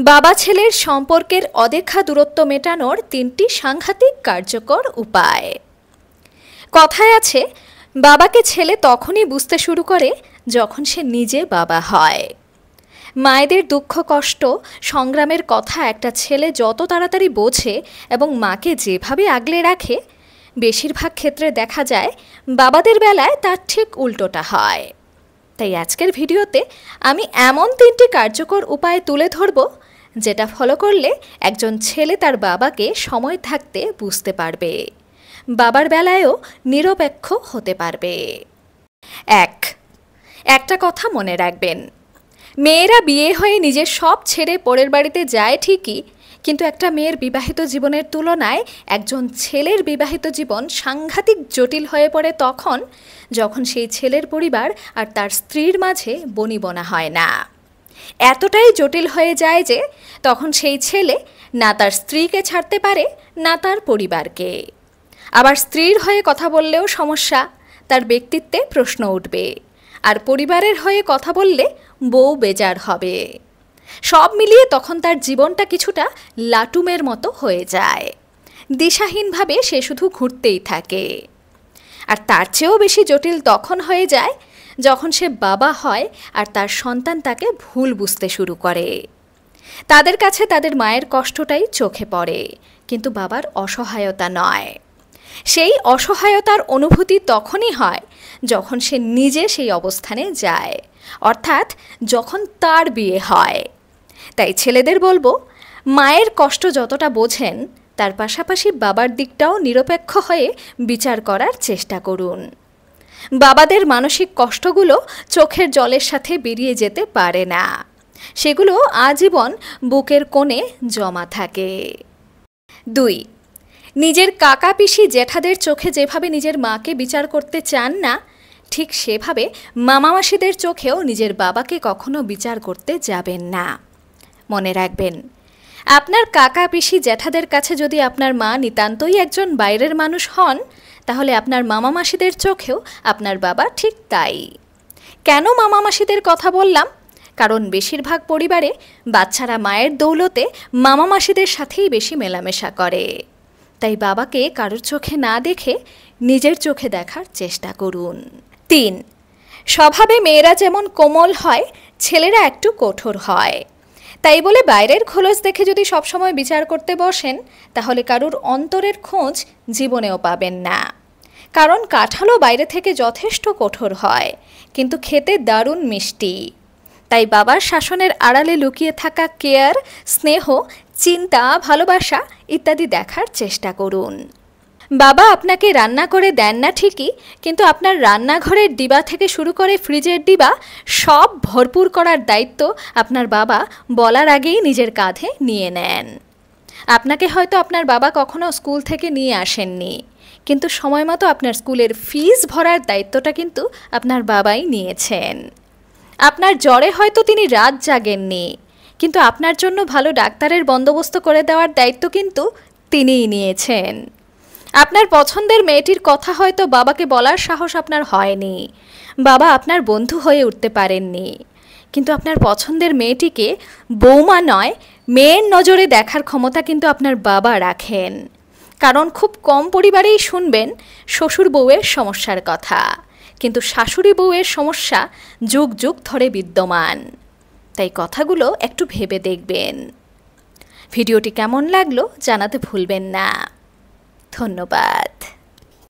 বাবা ছেলের সম্পর্কের অদেখা দূরত্ব মেটানোর ৩টি সাংঘাতিক কার্যকর উপায়। কথায় আছে, বাবাকে ছেলে তখনই বুঝতে শুরু করে যখন সে নিজে বাবা হয়। মায়েদের দুঃখ কষ্ট সংগ্রামের কথা একটা ছেলে যত তাড়াতাড়ি বোঝে এবং মাকে যেভাবে আগলে রাখে, বেশিরভাগ ক্ষেত্রে দেখা যায় বাবাদের বেলায় তার ঠিক উল্টোটা হয়। তাই আজকের ভিডিওতে আমি এমন ৩টি কার্যকর উপায় তুলে ধরব যেটা ফলো করলে একজন ছেলে তার বাবাকে সময় থাকতে বুঝতে পারবে, বাবার বেলায়ও নিরপেক্ষ হতে পারবে। একটা কথা মনে রাখবেন, মেয়েরা বিয়ে হয়ে নিজের সব ছেড়ে পরের বাড়িতে যায় ঠিকই, কিন্তু একটা মেয়ের বিবাহিত জীবনের তুলনায় একজন ছেলের বিবাহিত জীবন সাংঘাতিক জটিল হয়ে পড়ে তখন যখন সেই ছেলের পরিবার আর তার স্ত্রীর মাঝে বনিবনা হয় না। এতটাই জটিল হয়ে যায় যে তখন সেই ছেলে না তার স্ত্রীকে ছাড়তে পারে না তার পরিবারকে। আবার স্ত্রীর হয়ে কথা বললেও সমস্যা, তার ব্যক্তিত্বে প্রশ্ন উঠবে, আর পরিবারের হয়ে কথা বললে বউ বেজার হবে। সব মিলিয়ে তখন তার জীবনটা কিছুটা লাটুমের মতো হয়ে যায়। দিশাহীনভাবে সে শুধু ঘুরতেই থাকে। আর তার চেয়েও বেশি জটিল তখন হয়ে যায় যখন সে বাবা হয় আর তার সন্তান তাকে ভুল বুঝতে শুরু করে। তাদের কাছে তাদের মায়ের কষ্টটাই চোখে পড়ে, কিন্তু বাবার অসহায়তা নয়। সেই অসহায়তার অনুভূতি তখনই হয় যখন সে নিজে সেই অবস্থানে যায়, অর্থাৎ যখন তার বিয়ে হয়। তাই ছেলেদের বলবো, মায়ের কষ্ট যতটা বোঝেন তার পাশাপাশি বাবার দিকটাও নিরপেক্ষ হয়ে বিচার করার চেষ্টা করুন। বাবাদের মানসিক কষ্টগুলো চোখের জলের সাথে বেরিয়ে যেতে পারে না, সেগুলো আজীবন বুকের কোণে জমা থাকে। ২. নিজের কাকা পিসি জ্যাঠাদের চোখে যেভাবে নিজের মাকে বিচার করতে চান না, ঠিক সেভাবে মামা মাসিদের চোখেও নিজের বাবাকে কখনো বিচার করতে যাবেন না। মনে রাখবেন, আপনার কাকা পিসি জ্যাঠাদের কাছে যদি আপনার মা নিতান্তই একজন বাইরের মানুষ হন, তাহলে আপনার মামা মাসিদের চোখেও আপনার বাবা ঠিক তাই। কেন মামা মাসিদের কথা বললাম? কারণ বেশিরভাগ পরিবারে বাচ্চারা মায়ের দৌলতে মামা মাসিদের সাথেই বেশি মেলামেশা করে। তাই বাবাকে কারোর চোখে না দেখে নিজের চোখে দেখার চেষ্টা করুন। ৩. স্বভাবে মেয়েরা যেমন কোমল হয়, ছেলেরা একটু কঠোর হয়। তাই বলে বাইরের খোলস দেখে যদি সবসময় বিচার করতে বসেন, তাহলে কারুর অন্তরের খোঁজ জীবনেও পাবেন না। কারণ কাঁঠালও বাইরে থেকে যথেষ্ট কঠোর হয়, কিন্তু খেতে দারুণ মিষ্টি। তাই বাবার শাসনের আড়ালে লুকিয়ে থাকা কেয়ার, স্নেহ, চিন্তা, ভালোবাসা ইত্যাদি দেখার চেষ্টা করুন। বাবা আপনাকে রান্না করে দেন না ঠিকই, কিন্তু আপনার রান্নাঘরের ডিবা থেকে শুরু করে ফ্রিজের ডিবা সব ভরপুর করার দায়িত্ব আপনার বাবা বলার আগেই নিজের কাঁধে নিয়ে নেন। আপনাকে হয়তো আপনার বাবা কখনো স্কুল থেকে নিয়ে আসেননি, কিন্তু সময় মতো আপনার স্কুলের ফিস ভরার দায়িত্বটা কিন্তু আপনার বাবাই নিয়েছেন। আপনার জ্বরে হয়তো তিনি রাত জাগেননি, কিন্তু আপনার জন্য ভালো ডাক্তারের বন্দোবস্ত করে দেওয়ার দায়িত্ব কিন্তু তিনিই নিয়েছেন। আপনার পছন্দের মেয়েটির কথা হয়তো বাবাকে বলার সাহস আপনার হয়নি, বাবা আপনার বন্ধু হয়ে উঠতে পারেননি, কিন্তু আপনার পছন্দের মেয়েটিকে বৌমা নয় মেয়ের নজরে দেখার ক্ষমতা কিন্তু আপনার বাবা রাখেন। কারণ খুব কম পরিবারেই শুনবেন শ্বশুর বউয়ের সমস্যার কথা, কিন্তু শাশুড়ি বউয়ের সমস্যা যুগ যুগ ধরে বিদ্যমান। তাই কথাগুলো একটু ভেবে দেখবেন। ভিডিওটি কেমন লাগলো জানাতে ভুলবেন না। ধন্যবাদ।